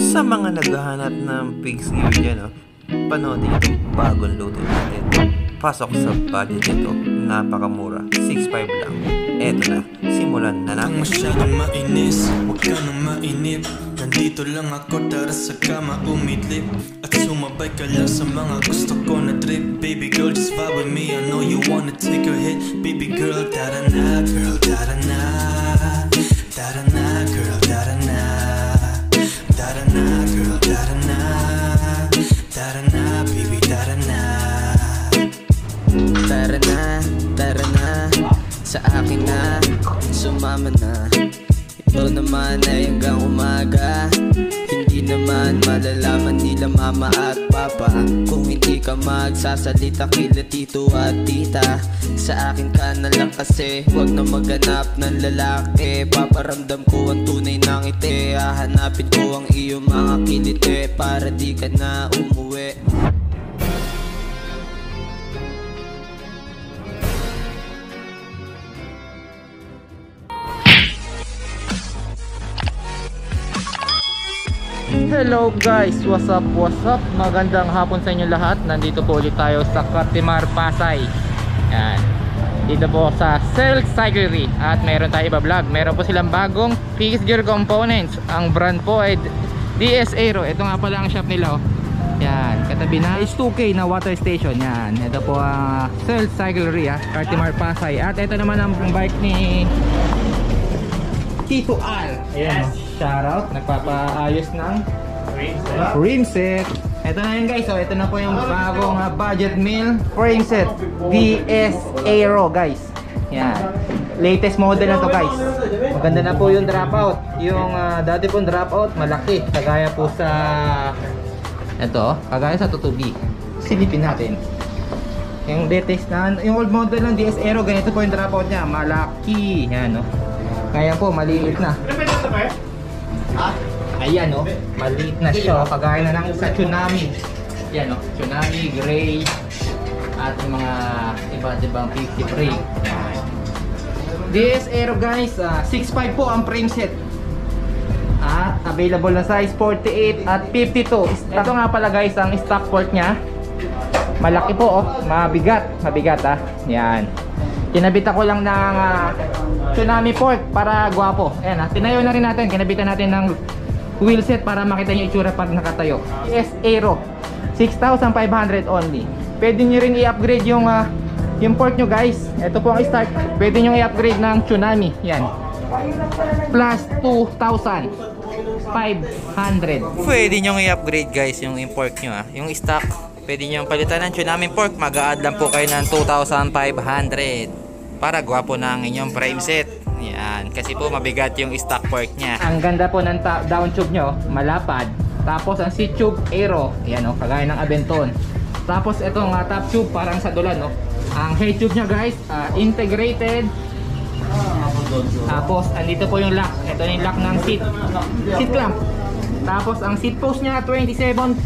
Sa mga naghahanap ng fixed gear dyan, panoodin itong bagong luto natin. Pasok sa budget nito, napakamura, 6.5 lang. Eto na, simulan na natin. Masyadong mainis, huwag ka nang mainip. Nandito lang ako tara sa kama umidlip. At sumabay ka lang sa mga gusto ko na trip. Baby girl, just vibe with me, I know you wanna take a hit. Baby girl, tara na, girl, tara na. Tara na, girl, tara na. Tara na, girl, tara na. Tara na, baby, tara na. Tara na, sa akin na, sumama na. Ito naman ay hanggang umaga. Hindi naman malalaman nila mama at papa kung hindi ka magsasalita kila tito at tita. Sa akin ka na lang kasi, wag na maghanap ng lalaki. Paparamdam ko ang tunay ng ngiti. Hahanapin ko ang iyong mga kiliti para di ka na umuwi. Hello guys, what's up, magandang hapon sa inyo lahat. Nandito po ulit tayo sa Cartimar, Pasay. Yan. Dito po sa Silk Cyclery. At meron tayo iba-vlog. Meron po silang bagong fixed gear components. Ang brand po ay DS Aero. Ito nga pala ang shop nila, Yan, katabi na H2K na water station. Yan, ito po ang Silk Cyclery, Cartimar, Pasay. At ito naman ang bike ni Tito Al. Ayan, shoutout, nagpapaayos ng frame set. Ito na yun guys, ito na po yung bagong budget meal frame set DS Aero guys. Yan, latest model na to guys. Maganda na po yung dropout. Yung dati pong dropout malaki, kagaya po sa ito, kagaya sa 2B. Silipin natin yung latest na, yung old model ng DS Aero, ganito po yung dropout nya, malaki. Yan, kaya po maliit na. Ayan, maliit na siya, kagaya na ng sa Tsunami. Yan, Tsunami, Gray, at mga iba't ibang 50 frame. DS Aero guys, 6.5 po ang frame set. At available na size 48 at 52. Ito nga pala guys ang stock port nya. Malaki po, mabigat, Yan. Kinabita ko lang ng Tsunami port para guwapo. Ayan, tinayo na rin natin, kinabitan natin ng wheel set para makita nyo itsura pag nakatayo. DS Aero 6,500 only. Pwede nyo rin i-upgrade yung port nyo guys. Ito po ang start. Pwede nyo i-upgrade ng Tsunami. Yan, plus 2,500. Pwede nyo i-upgrade guys yung import nyo, yung stock. Pwede nyo palitan ng Tsunami port. Mag-a-add lang po kayo ng 2,500 para gwapo ng inyong frame set. Yan, kasi po mabigat yung stock port nya. Ang ganda po ng down tube nyo, malapad. Tapos ang seat tube Aero, yan kagaya ng Aventon. Tapos itong top tube parang sa Dolan, Ang head tube nya guys, integrated. Tapos andito po yung lock. Ito yung lock ng seat clamp. Tapos ang seat post nya 27.2.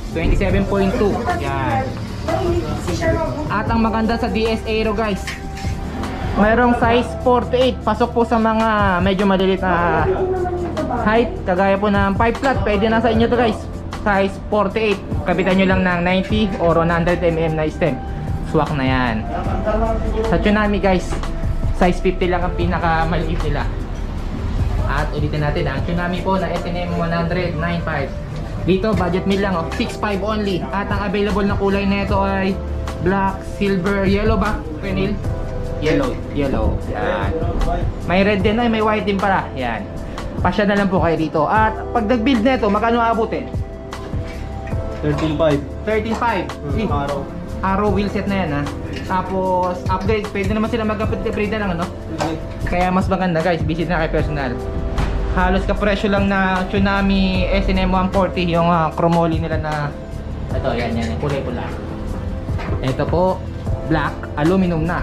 Yan. At ang maganda sa DS Aero guys, mayroong size 48. Pasok po sa mga medyo malilit na height, kagaya po ng 5 flat. Pwede na sa inyo to guys. Size 48. Kapitan nyo lang ng 90 or 100mm na stem. Swak na yan. Sa Tsunami guys, size 50 lang ang pinaka maliit nila. At ulitin natin, ang Tsunami po na SNM 100 9.5. Dito budget meal lang, 6.5 only. At ang available na kulay na ito ay black, silver, yellow ba? Penil? Yellow. Yan. May red din ay may white din pala. Yan. Pasya na lang po kayo dito. At pag nag-build na ito, magkano aabutin? 13.5. Arrow wheel set na yan, Tapos upgrade, pwede naman sila mag-upgrade na lang, Kaya mas maganda guys, visit na kay personal. Halos kapresyo lang na Tsunami SNM 140 yung chromoly nila na ito, yan, kulay pula. Ito po, black, aluminum na.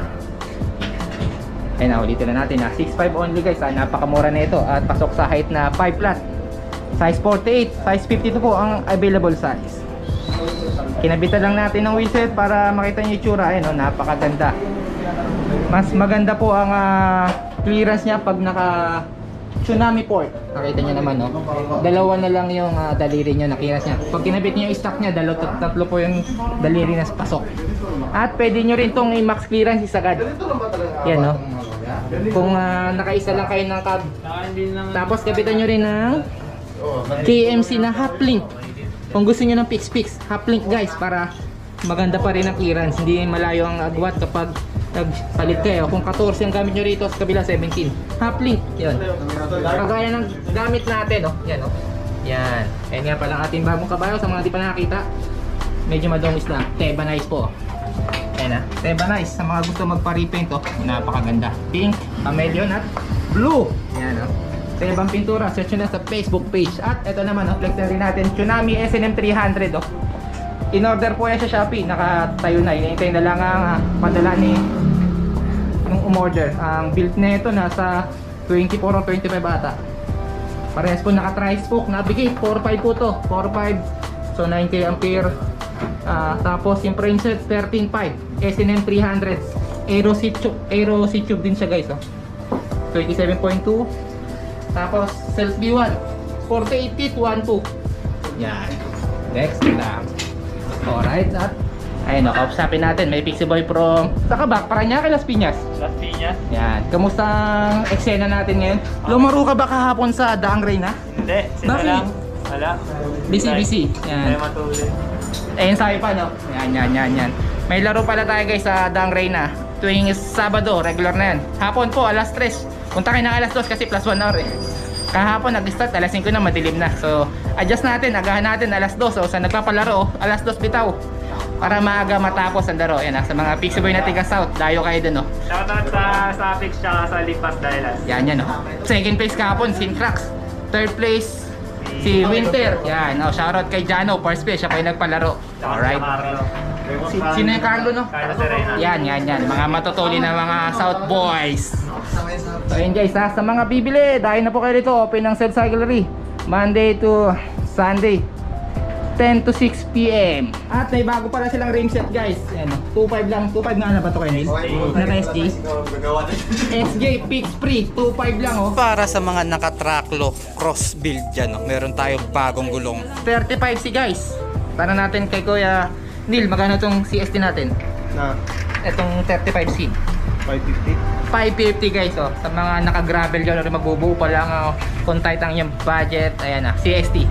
Ayun, ulitin na natin, 6.5 only guys, napakamura na ito. At pasok sa height na 5 flat, size 48, size 52 po ang available size. Kinabitan lang natin ng wheel set para makita nyo yung itsura. Ayun, napakaganda. Mas maganda po ang clearance nya pag naka Tsunami port. Nakita niyo naman, no? Dalawa na lang yung daliri niyo na clearance niya. Pag kinabit niyo yung stock niya, tatlo po yung daliri na pasok. At pwede niyo rin tong i-max clearance isagad. Yan, no? Kung nakaisa lang kayo ng cab. Tapos kabitan niyo rin ng KMC na half link. Kung gusto niyo ng fix, half link guys, para maganda pa rin ang clearance. Hindi malayo ang agwat kapag nagpalit kayo. Kung 14 ang gamit nyo rito, sa kabila 17. Half link, yan. Kagaya ng gamit natin, oh. Yan, oh. Yan. Ayan nga pala ang ating bagong kabayo. Sa mga di pa nakakita, medyo madungis na. Tebanize po. Ayan, Tebanize. Sa mga gusto magpa-repaint, oh. Napakaganda. Pink, chameleon at blue. Yan, oh. Tebang pintura. Search nyo na sa Facebook page. At ito naman, oh. Flex na rin natin. Tsunami SNM 300, oh. In-order po yan sa Shopee. Nakatayo na. Hinihintay na lang ang padala ni nung umorder. Ang build na ito nasa 24 o 25 ata. Parehas po naka-tri-spoke. Navigate 4.5 po to. 4.5. So 90 ampere. Tapos yung frame set 13.5. SNM 300. Aero seat tube din siya guys. 27.2. Tapos self B1 48 feet 1.2. Yan. Next lang. Alright, at ayun, kausapin natin. May Pixie Boy from Sakabak, Parañaque, Las Piñas. Las Piñas? Yan. Kamusta ang eksena natin ngayon? Lumaro ka ba kahapon sa Daang Reyna? Hindi, sila Bakit? lang. Wala. Busy. Yan. Tayo matulin. Ayun, sabi pa, no? Yan. May laro pala tayo guys sa Daang Reyna. Tuwing Sabado, regular na yan. Hapon po, alas 3. Punta kayo ng alas 2 kasi plus 1 hour eh. Kahapon nag-start, alas 5 na, madilim na. So, adjust natin, agahan natin alas 2. So, sa nagpapalaro, alas 2 bitaw. Para maaga matapos ang laro. Yan, sa mga Pixie Boy na tiga South, dayo kayo dun, no? Shoutout sa Fix tsaka sa Lipas Dahilas. Yan, no? Second place kahapon, Sintrax. Third place, si Winter. Yan, no? Shoutout kay Jano, first place, siya pa yung nagpalaro. Alright. Sino yung Carlo, no? Carlo Serena. Yan. Mga matutuli na mga South Boys. So yun guys, sa mga bibili, dahil na po kayo dito, open ng Self Cyclery Monday to Sunday 10 to 6 PM. At may bago pala silang rim set guys. Ayan, 2.5 lang. 2.5 nga na ba ito kayo Neil? Naka-SJ? SJ Fix Free 2.5 lang, oh. Para sa mga nakatraclo cross build dyan, no? Meron tayong bagong gulong. 35C guys. Tanong natin kay Kuya Neil, magkano itong CST natin? Na Itong 35C 550. 550 guys, oh. Sa mga naka-gravel dyan, or magbubuo pa lang, oh, kung tight ang yung budget, ayan na, CST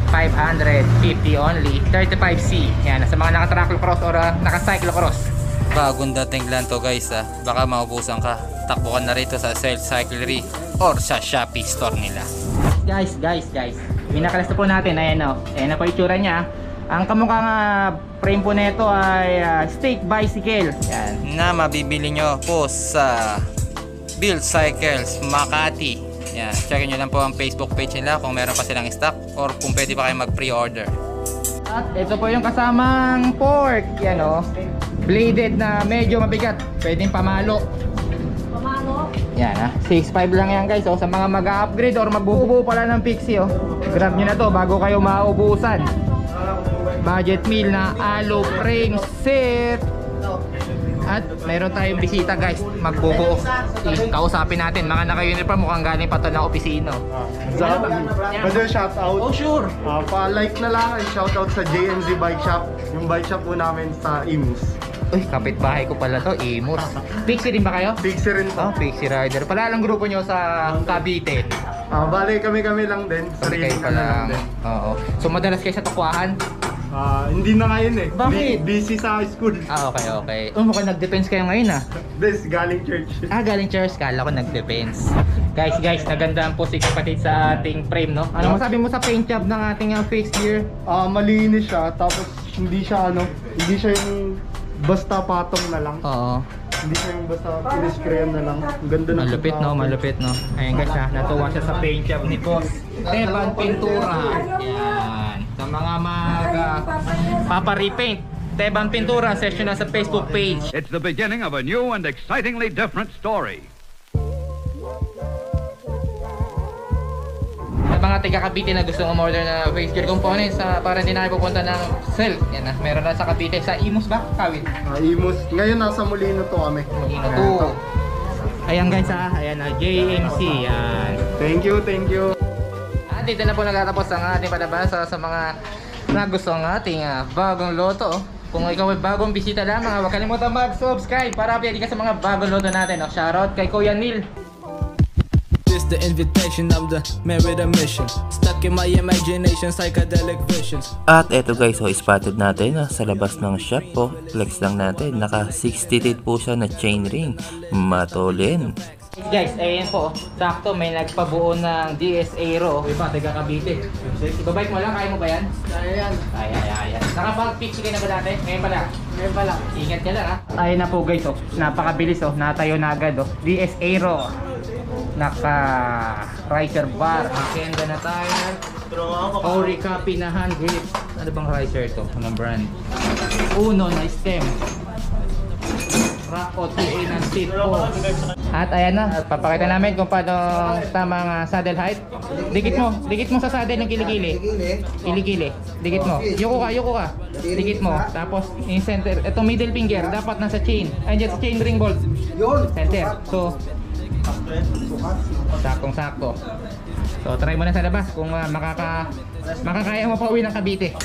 550 only, 35C. Yan, sa mga naka-cyclocross or naka-cyclocross. Bagong dating lang to guys, ha? Baka maubusan ka. Takbo ka na rito sa Self Cyclery or sa Shopee store nila. Guys, minakalas na po natin, ayan o. Ayan na po itsura niya. Ang kamukhang frame po nito ay Stake Bicycle. Yan. Na mabibili nyo po sa Build Cycles Makati. Yan, checkin nyo lang po ang Facebook page nila kung meron pa silang stock or kung pwede pa kayo mag pre-order. At ito po yung kasamang fork. Yan o. Bladed na medyo mabigat. Pwedeng pamalo. Yan 6.5 lang yan guys, oh. Sa mga mag-upgrade or magbubuo pala ng Pixie, oh. Grab nyo na to bago kayo maubusan. Budget meal na alo frame set. At meron tayong bisita guys, magbubuo. Kausapin natin, mga naka-uniform, mukhang galing pa to ng opisina. Pwede shoutout. Oh sure. Pa-like na lang and shoutout sa JNZ Bike Shop. Yung bike shop po namin sa Imus. Uy, kapitbahay ko pala to, Imus. Pixie din ba kayo? Pixie rin po. Oh, Pixie Rider. Pala lang grupo nyo sa Cavite. Bale kami lang din. Sabi kayo na pala. lang din. Oo. So madalas kayo sa tukwahan? Hindi na ngayon eh. Bakit? Busy sa high school. Okay. Mukhang nag-defense kayo ngayon This, galing church. Galing church. Kala ko nag-defense. Guys, nagandaan po si kapatid sa ating frame, no? Ano masabi mo sa paint job ng ating fixed gear? Malinis siya, tapos hindi siya yung basta patong na lang. Oo. Hindi siya yung basta pinisprayan na lang. Ang ganda ng Malupit, no? Ayun guys, natuwa siya sa paint job ni Boss Teban Pintura. Yan. Sa mga papa-repaint, Teban Pintura, session na sa Facebook page. It's the beginning of a new and excitingly different story. Sa mga taga Cavite na gustong umorder na face gear components para hindi na kayo pupunta ng Self. Yan na, meron na sa Cavite. Sa Imus ba? Kawit? Imus. Ngayon nasa Molino to kami. Molino Ayan, 2. Ayan guys ayan na JMC yan. Thank you, thank you. At dito na po nagtatapos ang ating palabasa sa mga nagustuhan ng ating bagong loto. Kung ikaw ay bagong bisita lamang, huwag kalimutan mag-subscribe para update ka sa mga bagong loto natin. Shoutout kay Kuya Neil. This the invitation, I'm the man with a mission. Stuck in my imagination, psychedelic visions. At eto guys, spotted natin sa labas ng shop po. Flex lang natin, naka 68 po siya na chain ring. Matulin. Guys, ayun po, sakto may nagpabuo ng DS Aero. Uy pa, taga Cavite. Ibabike mo lang, kaya mo ba yan? Kaya yan. Ay. Nakapag-picture kayo na ba dati? Ngayon pala. Ngayon pa lang. Ingat ka lang Ayun na po guys, napakabilis natayo na agad DS Aero. Naka riser bar, Kenda na tire, Orica pinahan grip. Ano bang riser to? Anong brand? Uno na stem. Rako 2A na seat po. At ayan na, papakita namin kung paano tamang saddle height. Dikit mo sa saddle ng kilikili. Kilikili, dikit mo. Yuko ka. Dikit mo. Tapos in center, itong middle finger dapat nasa chain. Andiyan sa chain ring bolt. Center. So saktong-sakto. So try mo na sa labas kung makakaya mo pa uwi ng Cavite.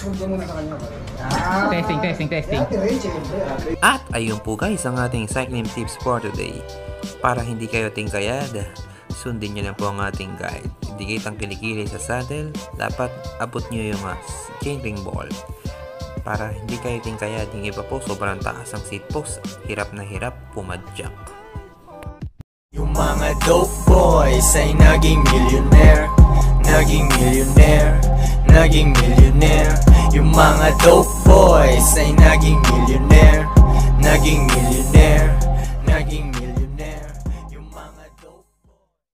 Testing. At ayun po guys ang ating cycling tips for today. Para hindi kayo tingkayad, sundin nyo lang po ang ating guide. Dikit ang kilikili sa saddle, dapat abot nyo yung chain ring ball. Para hindi kayo tingkayad, yung iba po sobrang taas ang seat post, hirap na hirap pumadyak. Yung mga dope boys ay naging millionaire. Yung mga dope boys ay naging millionaire.